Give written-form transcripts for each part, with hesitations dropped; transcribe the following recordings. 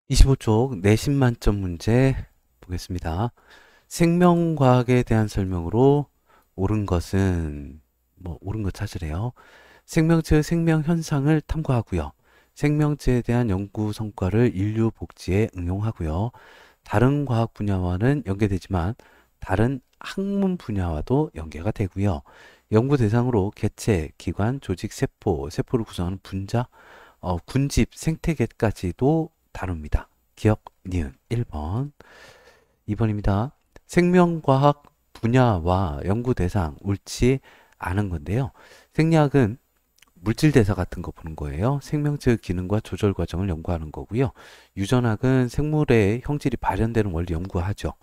25쪽 내신 만점 문제 보겠습니다. 생명과학에 대한 설명으로 옳은 것은 옳은 것 찾으래요. 생명체의 생명 현상을 탐구하고요. 생명체에 대한 연구 성과를 인류 복지에 응용하고요. 다른 과학 분야와는 연계되지만 다른 학문 분야와도 연계가 되고요. 연구 대상으로 개체, 기관, 조직, 세포를 구성하는 분자, 군집, 생태계까지도 다룹니다. 기억, 니은 1번. 2번입니다. 생명과학 분야와 연구 대상 옳지 않은 건데요. 생리학은 물질 대사 같은 거 보는 거예요. 생명체의 기능과 조절 과정을 연구하는 거고요. 유전학은 생물의 형질이 발현되는 원리 연구하죠.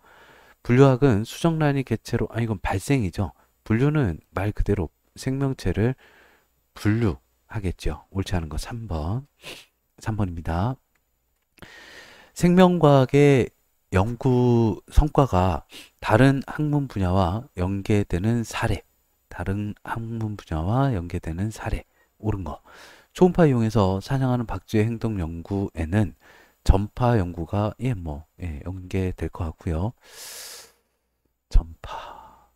분류학은 수정란이 개체로, 이건 발생이죠. 분류는 말 그대로 생명체를 분류하겠죠. 옳지 않은 거 3번. 3번입니다. 생명과학의 연구 성과가 다른 학문 분야와 연계되는 사례. 다른 학문 분야와 연계되는 사례. 옳은 거. 초음파 이용해서 사냥하는 박쥐의 행동 연구에는 전파 연구가 연계될 것 같고요. 전파.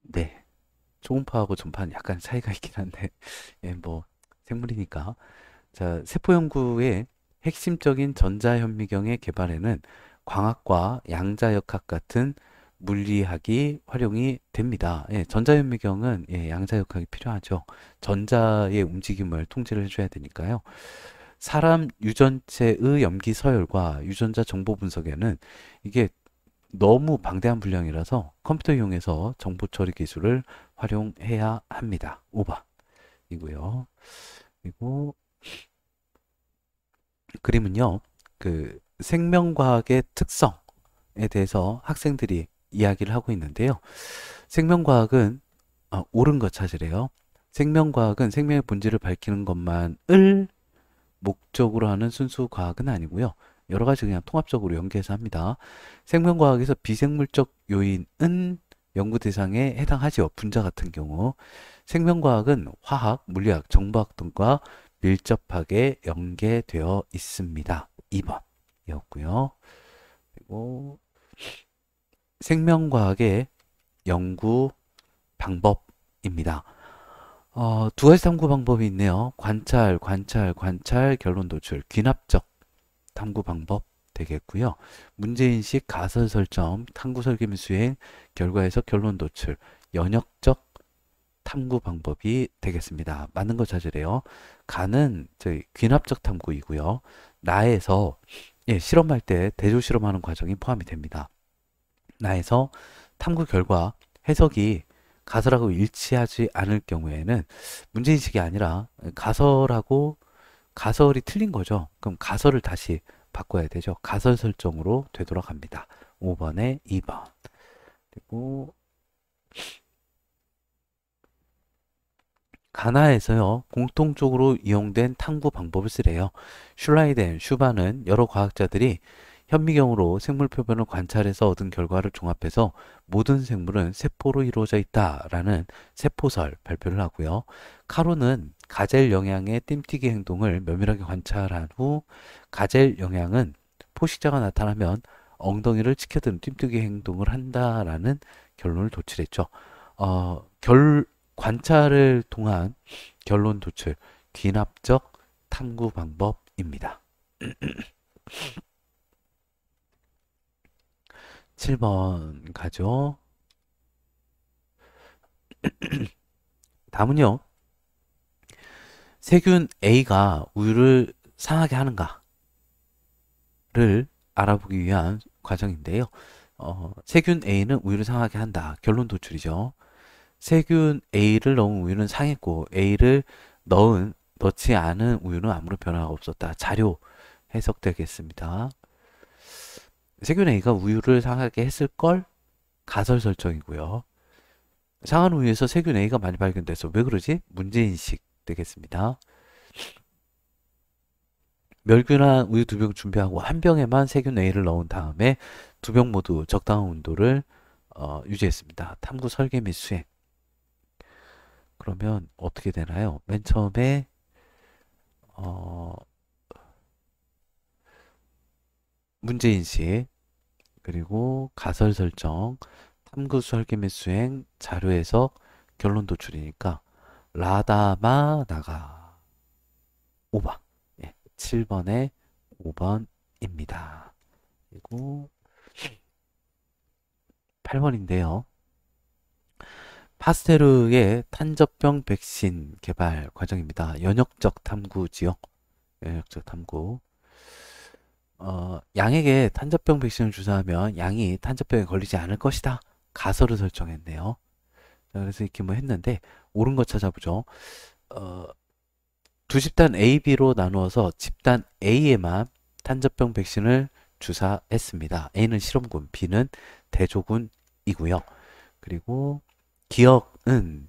네. 초음파하고 전파는 약간 차이가 있긴 한데, 생물이니까. 자, 세포 연구의 핵심적인 전자현미경의 개발에는 광학과 양자역학 같은 물리학이 활용이 됩니다. 전자현미경은 양자역학이 필요하죠. 전자의 움직임을 통제를 해줘야 되니까요. 사람 유전체의 염기 서열과 유전자 정보 분석에는 이게 너무 방대한 분량이라서 컴퓨터 이용해서 정보 처리 기술을 활용해야 합니다. 5번이고요. 그리고 그림은요, 그 생명과학의 특성에 대해서 학생들이 이야기를 하고 있는데요. 생명과학은 옳은 것 찾으래요. 생명과학은 생명의 본질을 밝히는 것만을 목적으로 하는 순수 과학은 아니고요. 여러 가지 그냥 통합적으로 연계해서 합니다. 생명과학에서 비생물적 요인은 연구 대상에 해당하지요. 분자 같은 경우. 생명과학은 화학, 물리학, 정보학 등과 밀접하게 연계되어 있습니다. 2번이었고요. 그리고 생명과학의 연구 방법입니다. 두 가지 탐구 방법이 있네요. 관찰, 결론 도출, 귀납적 탐구 방법 되겠고요. 문제인식, 가설 설정, 탐구 설계 및 수행, 결과에서 결론 도출, 연역적 탐구 방법이 되겠습니다. 맞는 거 찾으래요. 가는 저희 귀납적 탐구이고요. 나에서 실험할 때 대조 실험하는 과정이 포함이 됩니다. 나에서 탐구 결과 해석이 가설하고 일치하지 않을 경우에는 문제인식이 아니라 가설이 틀린 거죠. 그럼 가설을 다시 바꿔야 되죠. 가설 설정으로 되돌아갑니다. 5번에 2번. 그리고 가나에서요, 공통적으로 이용된 탐구 방법을 쓰래요. 슐라이덴, 슈바는 여러 과학자들이 현미경으로 생물 표면을 관찰해서 얻은 결과를 종합해서 모든 생물은 세포로 이루어져 있다라는 세포설 발표를 하고요. 카로는 가젤 영양의 뜀뛰기 행동을 면밀하게 관찰한 후 가젤 영양은 포식자가 나타나면 엉덩이를 치켜드는 뜀뛰기 행동을 한다라는 결론을 도출했죠. 관찰을 통한 결론 도출, 귀납적 탐구 방법입니다. 7번 가죠. 다음은요. 세균 A가 우유를 상하게 하는가를 알아보기 위한 과정인데요. 세균 A는 우유를 상하게 한다. 결론 도출이죠. 세균 A를 넣은 우유는 상했고 A를 넣지 않은 우유는 아무런 변화가 없었다. 자료 해석되겠습니다. 세균 A가 우유를 상하게 했을 걸 가설 설정이고요. 상한 우유에서 세균 A가 많이 발견돼서 왜 그러지? 문제인식 되겠습니다. 멸균한 우유 2병 준비하고 한 병에만 세균 A를 넣은 다음에 2병 모두 적당한 온도를 유지했습니다. 탐구 설계 및 수행. 그러면 어떻게 되나요? 맨 처음에 어, 문제인식, 그리고 가설 설정, 탐구 설계 및 수행, 자료 해석, 결론 도출이니까 라다마 나가 5번. 예, 7번에 5번입니다. 그리고 8번인데요. 파스테르의 탄저병 백신 개발 과정입니다. 연역적 탐구지요. 연역적 탐구. 양에게 탄저병 백신을 주사하면 양이 탄저병에 걸리지 않을 것이다. 가설을 설정했네요. 자, 그래서 이렇게 뭐 했는데 옳은 거 찾아보죠. 어, 두 집단 A, B로 나누어서 집단 A에만 탄저병 백신을 주사했습니다. A는 실험군, B는 대조군이고요. 그리고 기억은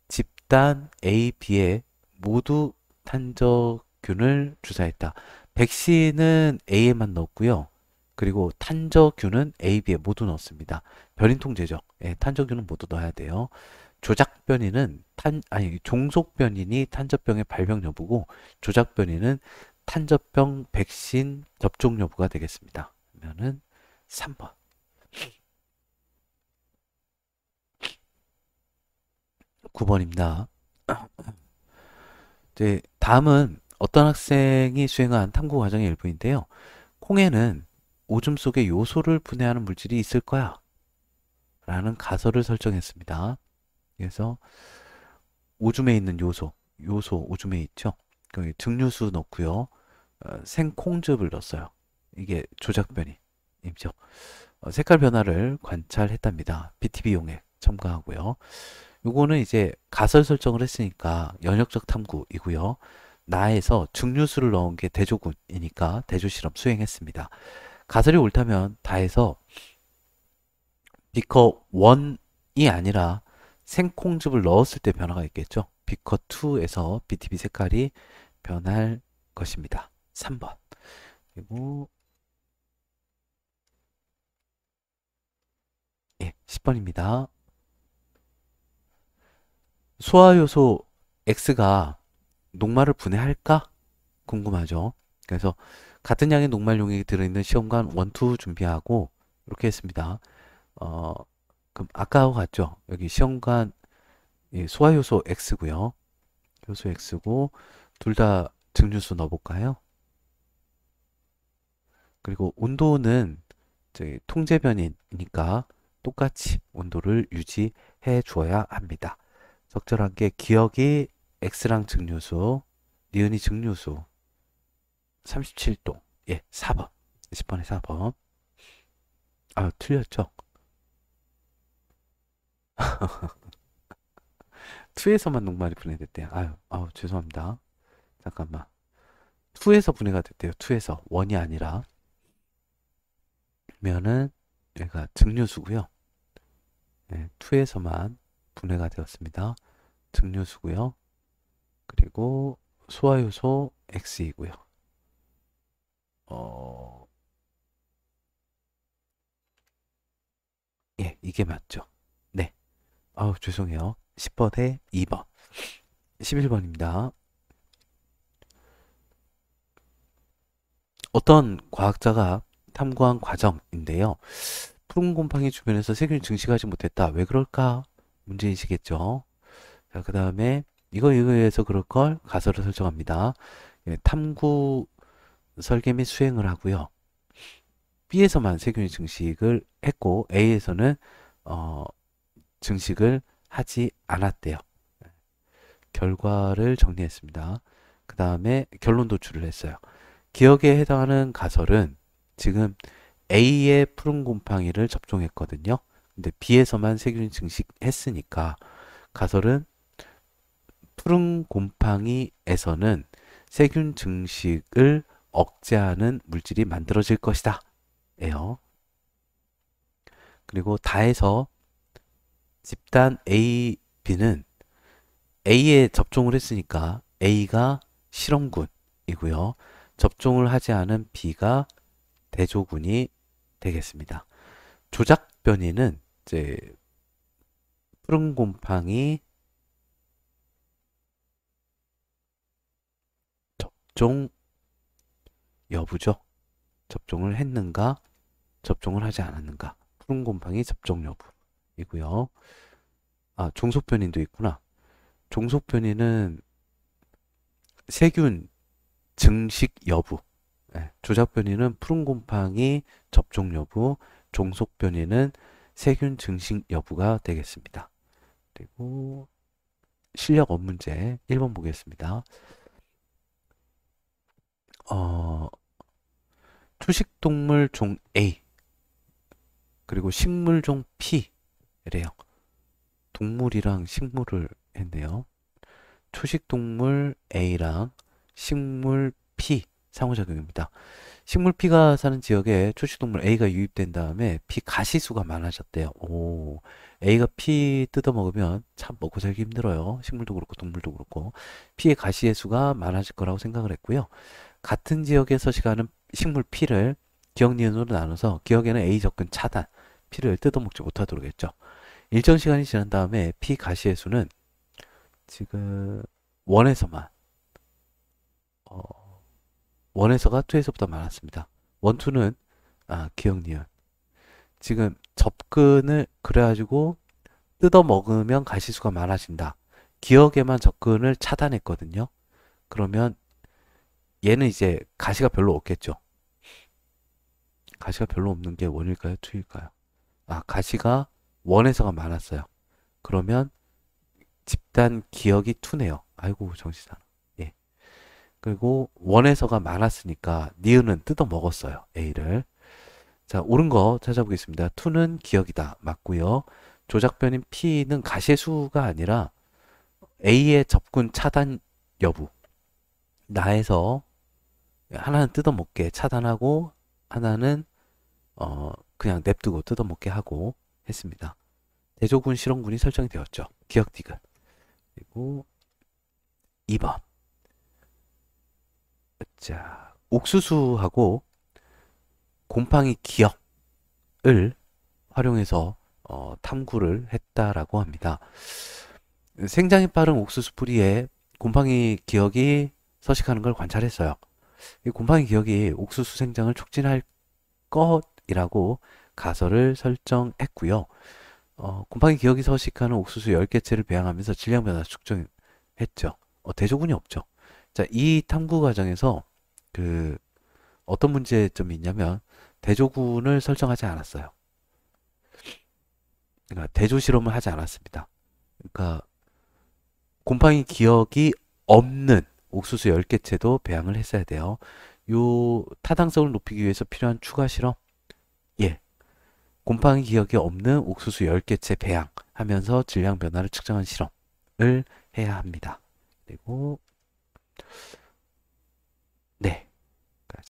집단 A, B에 모두 탄저균을 주사했다. 백신은 A에만 넣었고요. 그리고 탄저균은 A, B에 모두 넣었습니다. 변인 통제죠. 예, 탄저균은 모두 넣어야 돼요. 조작 변이는 종속 변인이 탄저병의 발병 여부고 조작 변이는 탄저병 백신 접종 여부가 되겠습니다. 그러면은 3번. 9번입니다. 이제 다음은 어떤 학생이 수행한 탐구 과정의 일부인데요. 콩에는 오줌 속에 요소를 분해하는 물질이 있을 거야 라는 가설을 설정했습니다. 그래서 오줌에 있는 요소 오줌에 있죠. 그 증류수 넣고요. 생콩즙을 넣었어요. 이게 조작변이죠. 색깔 변화를 관찰했답니다. BTB 용액 첨가하고요. 요거는 이제 가설 설정을 했으니까 연역적 탐구이고요. 나에서 증류수를 넣은 게 대조군이니까 대조 실험 수행했습니다. 가설이 옳다면 다해서 비커 1이 아니라 생콩즙을 넣었을 때 변화가 있겠죠. 비커 2에서 BTB 색깔이 변할 것입니다. 3번. 그리고 10번입니다. 소화요소 X가 녹말을 분해할까? 궁금하죠. 그래서 같은 양의 녹말 용액이 들어있는 시험관 1, 2 준비하고 이렇게 했습니다. 그럼 아까하고 같죠? 여기 시험관 소화요소 X고요. 요소 X고 둘 다 증류수 넣어볼까요? 그리고 온도는 저희 통제 변이니까 똑같이 온도를 유지해 주어야 합니다. 적절한 게 기억이 X랑 증류수, 니은이 증류수 37도. 예, 4번. 10번에 4번. 아, 틀렸죠? 2에서만 녹말이 분해됐대요. 아유, 죄송합니다. 잠깐만. 2에서 분해가 됐대요. 2에서. 1이 아니라. 면은 얘가 증류수고요. 네, 2에서만 분해가 되었습니다. 증류수고요. 그리고 소화요소 X이고요. 예, 이게 맞죠. 네. 죄송해요. 10번에 2번. 11번입니다. 어떤 과학자가 탐구한 과정인데요. 푸른 곰팡이 주변에서 세균이 증식하지 못했다. 왜 그럴까? 문제이시겠죠. 자, 그 다음에 이거에 의해서 그럴 걸 가설을 설정합니다. 예, 탐구 설계 및 수행을 하고요. B에서만 세균이 증식을 했고 A에서는 증식을 하지 않았대요. 결과를 정리했습니다. 그 다음에 결론 도출을 했어요. 기억에 해당하는 가설은 지금 A의 푸른 곰팡이를 접종했거든요. 근데 B에서만 세균이 증식했으니까 가설은 푸른 곰팡이에서는 세균 증식을 억제하는 물질이 만들어질 것이다. 예요. 그리고 다해서 집단 A, B는 A에 접종을 했으니까 A가 실험군이고요. 접종을 하지 않은 B가 대조군이 되겠습니다. 조작 변이는 이제 푸른 곰팡이 접종 여부죠. 접종을 했는가, 접종을 하지 않았는가. 푸른 곰팡이 접종 여부이고요. 아, 종속변이도 있구나. 종속변이는 세균 증식 여부. 네, 조작변이는 푸른 곰팡이 접종 여부, 종속변이는 세균 증식 여부가 되겠습니다. 그리고 실력 문제 1번 보겠습니다. 초식동물 종 A 그리고 식물종 P래요. 동물이랑 식물을 했네요. 초식동물 A랑 식물 P 상호작용입니다. 식물 P가 사는 지역에 초식동물 A가 유입된 다음에 P 가시수가 많아졌대요. 오, A가 P 뜯어먹으면 참 먹고 살기 힘들어요. 식물도 그렇고 동물도 그렇고. P의 가시의 수가 많아질 거라고 생각을 했고요. 같은 지역에 서식하는 식물 P를 기억, 니은으로 나눠서 기억에는 A 접근 차단, P를 뜯어먹지 못하도록 했죠. 일정 시간이 지난 다음에 P 가시의 수는 지금 원에서만 원에서가 2에서보다 많았습니다. 원, 2는 기억, 니은. 지금 접근을 그래가지고 뜯어 먹으면 가시수가 많아진다. 기억에만 접근을 차단했거든요. 그러면 얘는 이제 가시가 별로 없겠죠. 가시가 별로 없는 게 원일까요? 2일까요? 가시가 원에서가 많았어요. 그러면 집단 기억이 2네요. 아이고 정신사나. 예. 그리고 원에서가 많았으니까 니은은 뜯어 먹었어요. A를. 자, 옳은 거 찾아보겠습니다. 2는 기억이다. 맞고요. 조작변인 P는 가시의 수가 아니라 A의 접근 차단 여부. 나에서 하나는 뜯어먹게 차단하고 하나는 그냥 냅두고 뜯어먹게 하고 했습니다. 대조군 실험군이 설정이 되었죠. 기억 디귿. 그리고 2번. 자, 옥수수하고 곰팡이 기억을 활용해서 탐구를 했다라고 합니다. 생장이 빠른 옥수수 뿌리에 곰팡이 기억이 서식하는 걸 관찰했어요. 이 곰팡이 기억이 옥수수 생장을 촉진할 것이라고 가설을 설정했고요. 곰팡이 기억이 서식하는 옥수수 10개체를 배양하면서 질량 변화 측정했죠. 대조군이 없죠. 자, 이 탐구 과정에서 어떤 문제점이 있냐면 대조군을 설정하지 않았어요. 그러니까 대조 실험을 하지 않았습니다. 그러니까 곰팡이 기억이 없는 옥수수 10개체도 배양을 했어야 돼요. 요 타당성을 높이기 위해서 필요한 추가 실험. 예. 곰팡이 기억이 없는 옥수수 10개체 배양하면서 질량 변화를 측정한 실험을 해야 합니다. 그리고